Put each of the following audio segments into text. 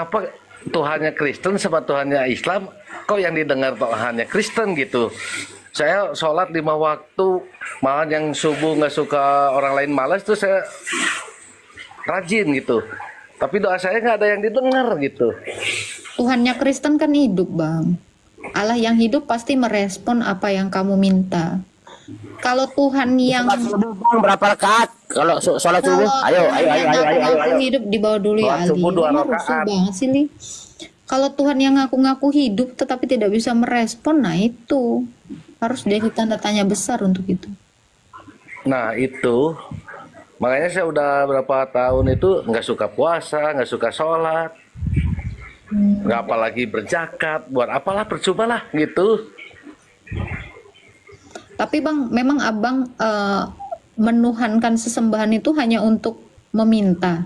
kenapa Tuhannya Kristen sama Tuhannya Islam kok yang didengar Tuhannya Kristen gitu. Saya sholat 5 waktu, malah yang subuh nggak suka orang lain malas tuh saya rajin gitu. Tapi doa saya nggak ada yang didengar gitu. Tuhannya Kristen kan hidup, Bang. Allah yang hidup pasti merespon apa yang kamu minta. Kalau Tuhan yang Sholat subuh Bang, berapa rakaat? Kalau sholat subuh, kalau ayo, Tuhan ayo, ayo, yang ayo, ayo, ayo, ngaku-ngaku ayo. hidup di bawah dulu ya Sholat Ali. subuh 2 Ini rusuh rakaat. banget sih, Li. Kalau Tuhan yang ngaku-ngaku hidup tetapi tidak bisa merespon, nah itu harus jadi tanda tanya besar untuk itu. Nah itu makanya saya udah berapa tahun itu nggak suka puasa, nggak suka sholat, nggak apalagi berzakat, buat apalah percuma lah gitu. Tapi Bang, memang Abang menuhankan sesembahan itu hanya untuk meminta.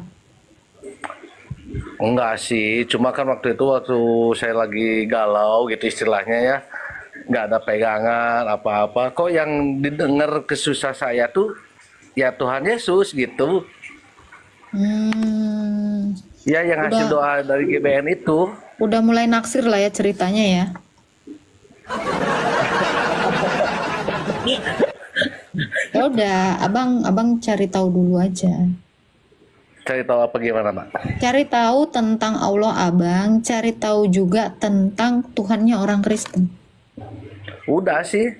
Enggak sih, cuma kan waktu saya lagi galau gitu istilahnya ya, nggak ada pegangan apa-apa. Kok yang didengar kesusah saya tuh ya Tuhan Yesus gitu. Hmm, Ya yang hasil udah doa dari GBN itu. udah mulai naksir lah ya ceritanya ya. Ya udah, abang cari tahu dulu aja. Cari tahu apa gimana, Pak? Cari tahu tentang Allah abang, cari tahu juga tentang Tuhannya orang Kristen. Udah sih,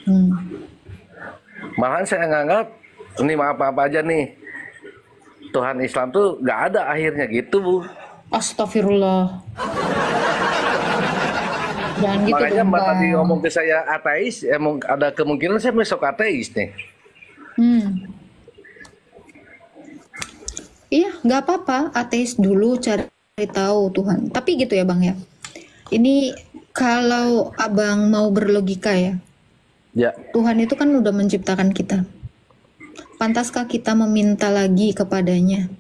Hmm. malahan saya nganggap ini apa-apa aja nih. Tuhan Islam tuh nggak ada akhirnya gitu, Bu. Astagfirullah. Jangan gitu Makanya dong Mbak tadi bang. ngomong ke saya ateis, emang ada kemungkinan saya besok ateis nih. Hmm. Iya, nggak apa-apa. Ateis dulu cari tahu Tuhan. Tapi gitu ya bang ya. Ini kalau abang mau berlogika ya, Ya, Tuhan itu kan udah menciptakan kita. Pantaskah kita meminta lagi kepadanya?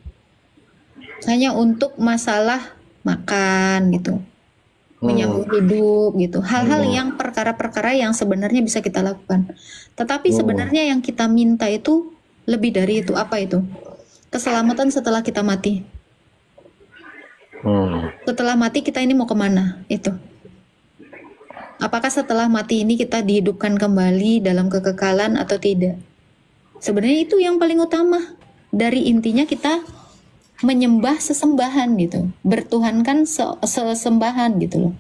Hanya untuk masalah makan gitu, menyambung hidup gitu. Hal-hal yang perkara-perkara yang sebenarnya bisa kita lakukan. Tetapi sebenarnya yang kita minta itu lebih dari itu. Apa itu? Keselamatan setelah kita mati. Setelah mati kita ini mau kemana? Itu. Apakah setelah mati ini kita dihidupkan kembali dalam kekekalan atau tidak? Sebenarnya itu yang paling utama. Dari intinya kita menyembah sesembahan gitu. Bertuhankan sesembahan gitu loh.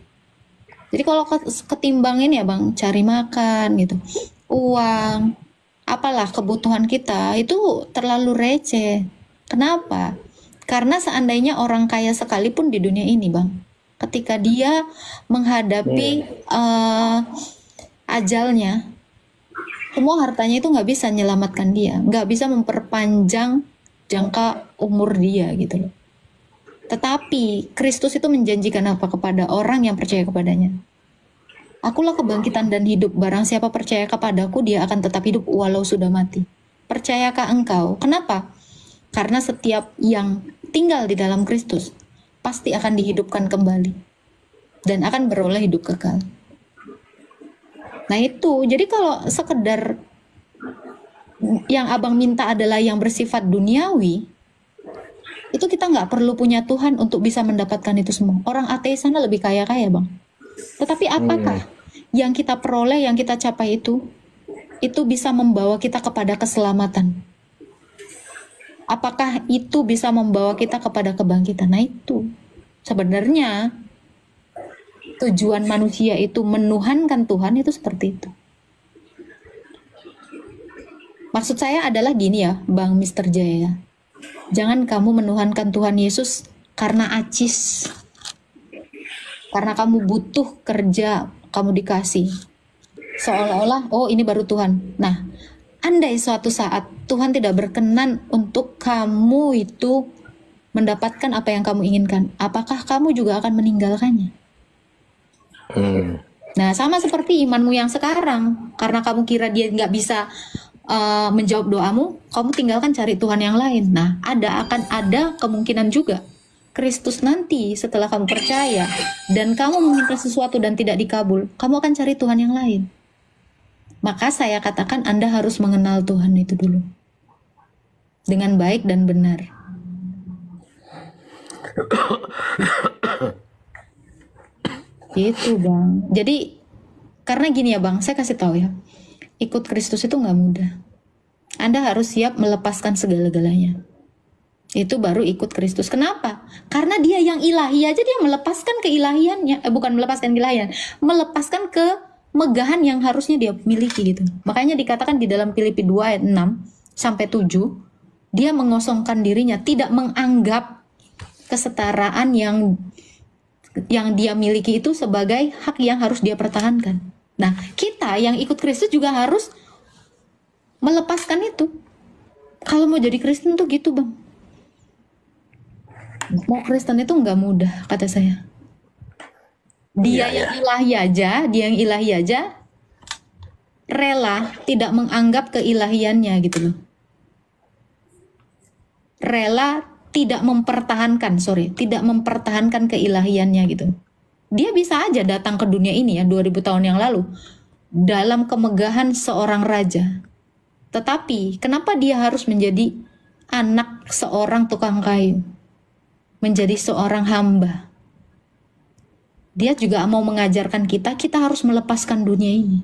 Jadi kalau ketimbangin ya bang, cari makan gitu, uang, apalah kebutuhan kita itu terlalu receh. Kenapa? Karena seandainya orang kaya sekalipun di dunia ini bang, ketika dia menghadapi ajalnya, semua hartanya itu nggak bisa menyelamatkan dia, nggak bisa memperpanjang jangka umur dia gitu loh. Tetapi Kristus itu menjanjikan apa kepada orang yang percaya kepadanya? Akulah kebangkitan dan hidup, barang siapa percaya kepadaku dia akan tetap hidup walau sudah mati. Percayakah engkau? Kenapa? Karena setiap yang tinggal di dalam Kristus pasti akan dihidupkan kembali dan akan beroleh hidup kekal. Nah itu, jadi kalau sekedar yang abang minta adalah yang bersifat duniawi, itu kita nggak perlu punya Tuhan untuk bisa mendapatkan itu semua. Orang ateis sana lebih kaya-kaya bang. Tetapi apakah yang kita peroleh, yang kita capai itu bisa membawa kita kepada keselamatan? Apakah itu bisa membawa kita kepada kebangkitan? Nah itu sebenarnya tujuan manusia itu menuhankan Tuhan itu seperti itu. Maksud saya adalah gini ya Bang Mr. Jaya. Jangan kamu menuhankan Tuhan Yesus karena acis. Karena kamu butuh kerja, kamu dikasih. Seolah-olah, oh ini baru Tuhan. Nah, andai suatu saat Tuhan tidak berkenan untuk kamu itu mendapatkan apa yang kamu inginkan, apakah kamu juga akan meninggalkannya? Nah, sama seperti imanmu yang sekarang. Karena kamu kira dia nggak bisa menjawab doamu, kamu tinggalkan cari Tuhan yang lain. Nah, akan ada kemungkinan juga Kristus nanti setelah kamu percaya dan kamu meminta sesuatu dan tidak dikabul, kamu akan cari Tuhan yang lain. Maka saya katakan Anda harus mengenal Tuhan itu dulu dengan baik dan benar. Gitu bang. Jadi karena gini ya bang, saya kasih tahu ya, ikut Kristus itu nggak mudah. Anda harus siap melepaskan segala-galanya. Itu baru ikut Kristus. Kenapa? Karena dia yang ilahi aja dia melepaskan keilahiannya. Bukan melepaskan keilahian, melepaskan kemegahan yang harusnya dia miliki gitu. Makanya dikatakan di dalam Filipi 2 ayat 6 sampai 7, dia mengosongkan dirinya, tidak menganggap kesetaraan yang dia miliki itu sebagai hak yang harus dia pertahankan. Nah, kita yang ikut Kristus juga harus melepaskan itu. Kalau mau jadi Kristen tuh gitu bang. Mau Kristen itu nggak mudah kata saya. Dia yang ilahi aja rela tidak menganggap keilahiannya gitu loh. Rela tidak mempertahankan keilahiannya gitu. Dia bisa aja datang ke dunia ini ya 2000 tahun yang lalu dalam kemegahan seorang raja. Tetapi kenapa dia harus menjadi anak seorang tukang kayu? Menjadi seorang hamba. Dia juga mau mengajarkan kita harus melepaskan dunia ini.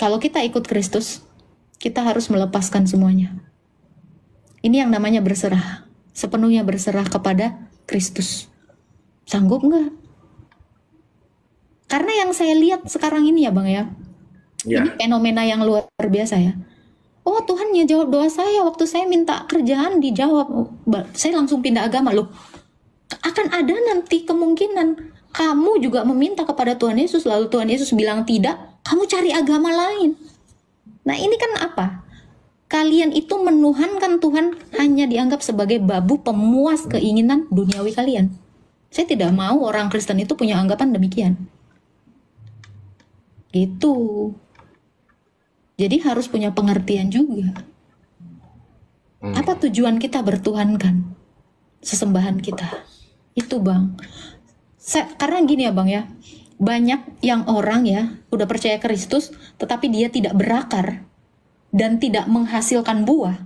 Kalau kita ikut Kristus, kita harus melepaskan semuanya. Ini yang namanya berserah. Sepenuhnya berserah kepada Kristus. Sanggup nggak? Karena yang saya lihat sekarang ini ya Bang ya. Ini fenomena yang luar biasa ya. Oh Tuhan ya jawab doa saya. Waktu saya minta kerjaan dijawab. Saya langsung pindah agama loh. Akan ada nanti kemungkinan kamu juga meminta kepada Tuhan Yesus. Lalu Tuhan Yesus bilang tidak. Kamu cari agama lain. Nah ini kan apa? Kalian itu menuhankan Tuhan hanya dianggap sebagai babu pemuas keinginan duniawi kalian. Saya tidak mau orang Kristen itu punya anggapan demikian. Gitu. Jadi harus punya pengertian juga. Apa tujuan kita bertuhankan sesembahan kita? Itu Bang. Karena gini ya Bang ya. Banyak yang orang ya udah percaya Kristus tetapi dia tidak berakar dan tidak menghasilkan buah.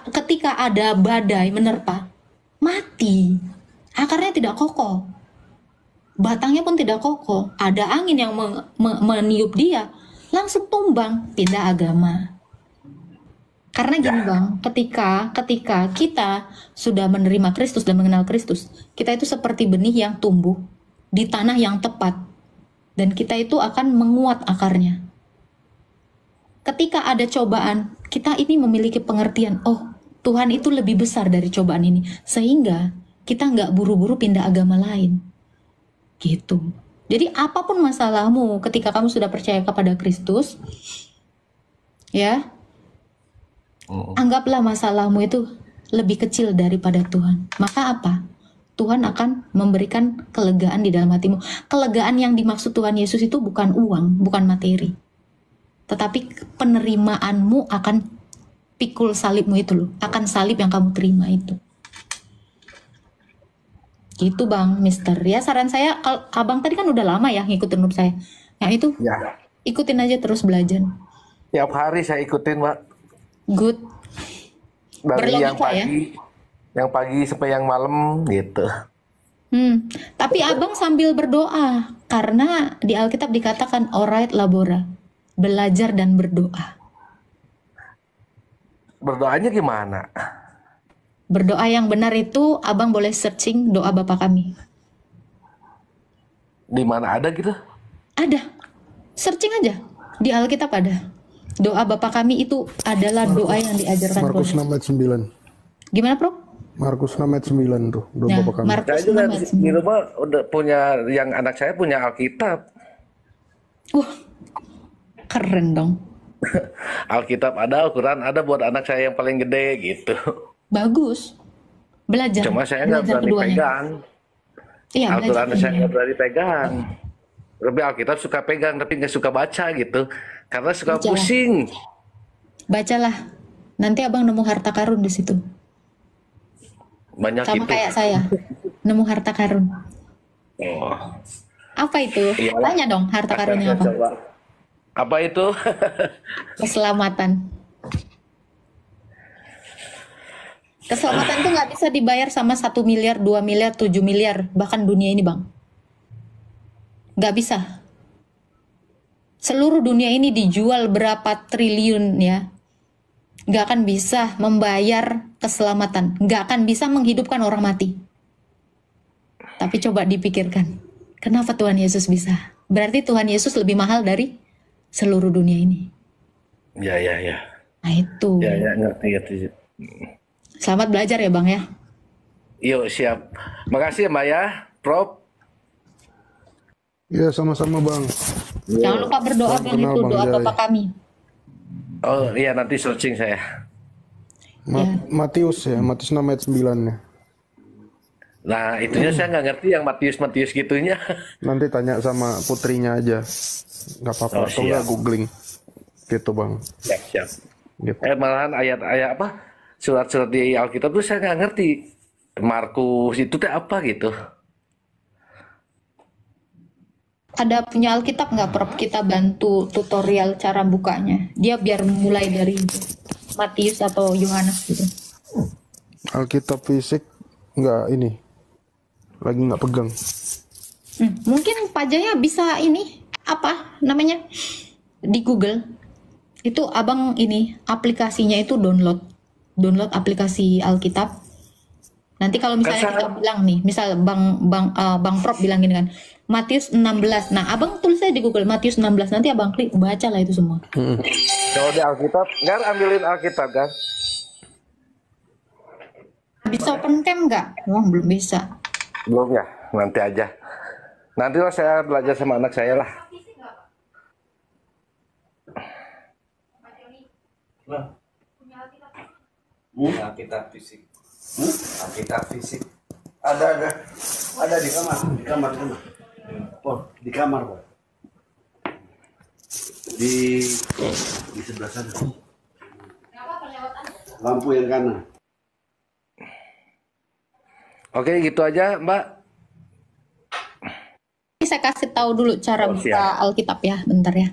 Ketika ada badai menerpa, mati. Akarnya tidak kokoh. Batangnya pun tidak kokoh. Ada angin yang meniup dia, langsung tumbang, pindah agama. Karena gini Bang, ketika kita sudah menerima Kristus dan mengenal Kristus, kita itu seperti benih yang tumbuh di tanah yang tepat. Dan kita itu akan menguat akarnya. Ketika ada cobaan, kita ini memiliki pengertian, oh Tuhan itu lebih besar dari cobaan ini. Sehingga kita nggak buru-buru pindah agama lain. Gitu. Jadi apapun masalahmu ketika kamu sudah percaya kepada Kristus, ya, anggaplah masalahmu itu lebih kecil daripada Tuhan. Maka apa? Tuhan akan memberikan kelegaan di dalam hatimu. Kelegaan yang dimaksud Tuhan Yesus itu bukan uang, bukan materi. Tetapi penerimaanmu akan pikul salibmu itu loh. Akan salib yang kamu terima itu. Gitu Bang, Mister. Ya saran saya, kalau Abang tadi kan udah lama ya ngikutin grup saya. Yang itu, ikutin aja terus belajar. Tiap hari saya ikutin, Mbak. Good. Dari Berlogika yang pagi sampai yang malam gitu. Tapi Abang sambil berdoa. Karena di Alkitab dikatakan orait labora. Belajar dan berdoa. Berdoanya gimana? Berdoa yang benar itu Abang boleh searching doa Bapa Kami. Di mana ada gitu? Ada. Searching aja. Di Alkitab ada. Doa Bapa Kami itu adalah doa yang diajarkan Markus Tuhan. 6 ayat 9. Gimana, Bro? Markus 6 ayat 9 tuh, doa Nah, Bapa Kami. Markus Saya juga 6 ayat di 9. rumah udah punya, yang anak saya punya Alkitab. Wah, keren dong. Alkitab ada, Al-Quran ada buat anak saya yang paling gede gitu. Bagus. Belajar. Cuma saya nggak Belajar berani keduanya. pegang. Iya, belajar Al-Quran saya keduanya. nggak berani pegang. Tapi Alkitab suka pegang, tapi nggak suka baca gitu. Karena suka Baca. pusing. Bacalah. Nanti Abang nemu harta karun di situ. Banyak Sama gitu. kayak saya. Nemu harta karun. Oh. Apa itu? Iyalah. Tanya dong harta karunnya apa? Coba. Apa itu? Keselamatan. Keselamatan itu nggak bisa dibayar sama 1 miliar, 2 miliar, 7 miliar, bahkan dunia ini bang. Nggak bisa. Seluruh dunia ini dijual berapa triliun ya. Nggak akan bisa membayar keselamatan. Nggak akan bisa menghidupkan orang mati. Tapi coba dipikirkan. Kenapa Tuhan Yesus bisa? Berarti Tuhan Yesus lebih mahal dari seluruh dunia ini. Ya. Nah itu. Ya, ngerti. Selamat belajar ya bang ya. Yuk, siap. Makasih ya, Mbak ya, Prof. Iya, sama-sama Bang. Jangan lupa berdoa bang Kenal, itu. Bang Doa Jai. Bapa kami. Oh iya, nanti searching saya. Ya. Matius 6 ayat 9 ya. Nah, itunya saya nggak ngerti yang Matius gitunya. Nanti tanya sama putrinya aja. Nggak apa-apa. Oh, Atau nggak siap. googling. Gitu Bang. Siap. Gitu. Malahan ayat-ayat apa? Surat-surat di Alkitab tuh saya nggak ngerti. Markus itu teh apa gitu? Ada punya Alkitab nggak Prof? Kita bantu tutorial cara bukanya. Dia biar mulai dari Matius atau Yohanes gitu. Alkitab fisik nggak ini. Lagi nggak pegang. Mungkin Pak Jaya bisa ini apa namanya di Google itu abang ini aplikasinya itu download aplikasi Alkitab. Nanti kalau misalnya kita bilang nih, misal Bang Prof bilang gini kan, Matius 16. Nah, abang tulis aja di Google Matius 16. Nanti abang klik baca lah itu semua. Kalau di Alkitab, nggak ambilin Alkitab kan? Bisa open cam nggak? Wah, belum bisa. Belum ya, nanti aja. Nanti lah saya belajar sama anak saya lah. Alkitab fisik. Alkitab fisik. Ada di kamar. Oh, di kamar, Pak. Di sebelah sana. Lampu yang kanan. Oke, gitu aja, Mbak. Ini saya kasih tahu dulu cara buka siap. Alkitab ya, bentar ya.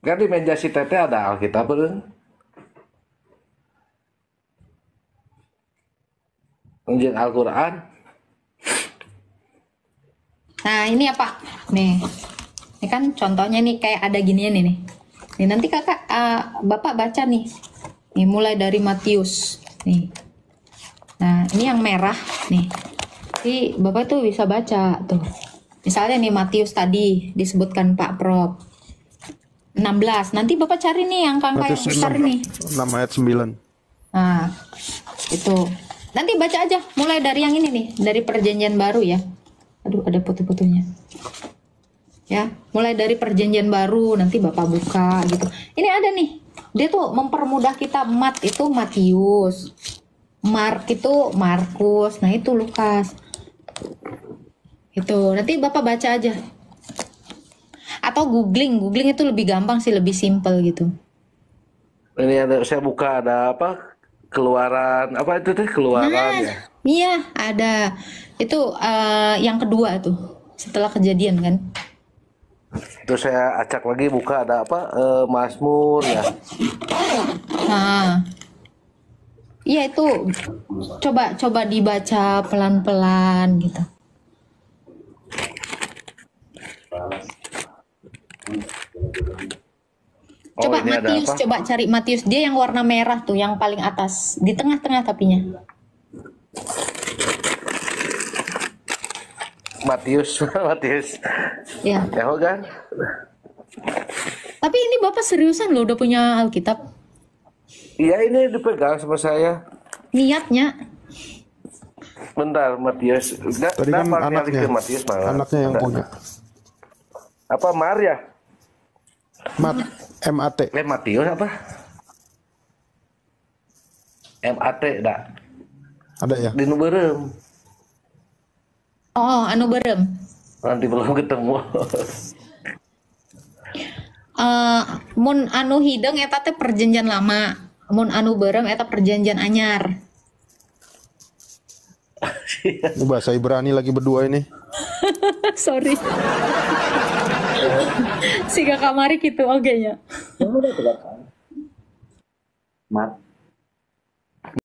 Kan di meja si Tete ada Alkitab, belum? Unjuk Al-Quran. Nah, ini apa? Nih. Ini kan contohnya nih kayak ada ginian nih. Nih nanti Kakak Bapak baca nih. Nih mulai dari Matius. Nih. Nah, ini yang merah nih. Jadi Bapak tuh bisa baca tuh. Misalnya nih Matius tadi disebutkan Pak Prof. 16. Nanti Bapak cari nih yang angka yang Matius besar nih. 6 ayat 9. Nah, itu. Nanti baca aja mulai dari yang ini nih, dari Perjanjian Baru ya. Aduh, ada foto-fotonya. Ya, mulai dari Perjanjian Baru nanti Bapak buka gitu. Ini ada nih. Dia tuh mempermudah kita. Mat itu Matius. Mark itu Markus. Nah, itu Lukas. Itu. Nanti Bapak baca aja. Atau googling itu lebih gampang sih, lebih simple gitu. Ini ada, saya buka ada apa? Keluaran apa itu teh? Keluaran ya. Iya, ada. Itu yang kedua tuh. Setelah kejadian kan. Terus saya acak lagi buka ada apa? Mazmur ya. Nah. Iya itu coba dibaca pelan-pelan gitu. Oh, Coba ini ada Matius, apa? coba cari Matius. Dia yang warna merah tuh, yang paling atas. Di tengah-tengah tapinya. Matius. Ya. Ya kan? Tapi ini Bapak seriusan loh udah punya Alkitab. Iya, ini dipegang sama saya. Niatnya. Bentar, Matius. Tadi kan anaknya. Matius malah. Anaknya yang Bentar. punya. Apa Maria? MAT. Matius apa? MAT dah. Ada ya? Di Nuberem. Oh, anu berem. Nanti belum ketemu. Mun anu hideng eta teh perjanjian lama. Mun anu berem eta perjanjian anyar. Ini bahasa Ibrani lagi berdua ini. Sorry. Siga kamari gitu oke nya. Mat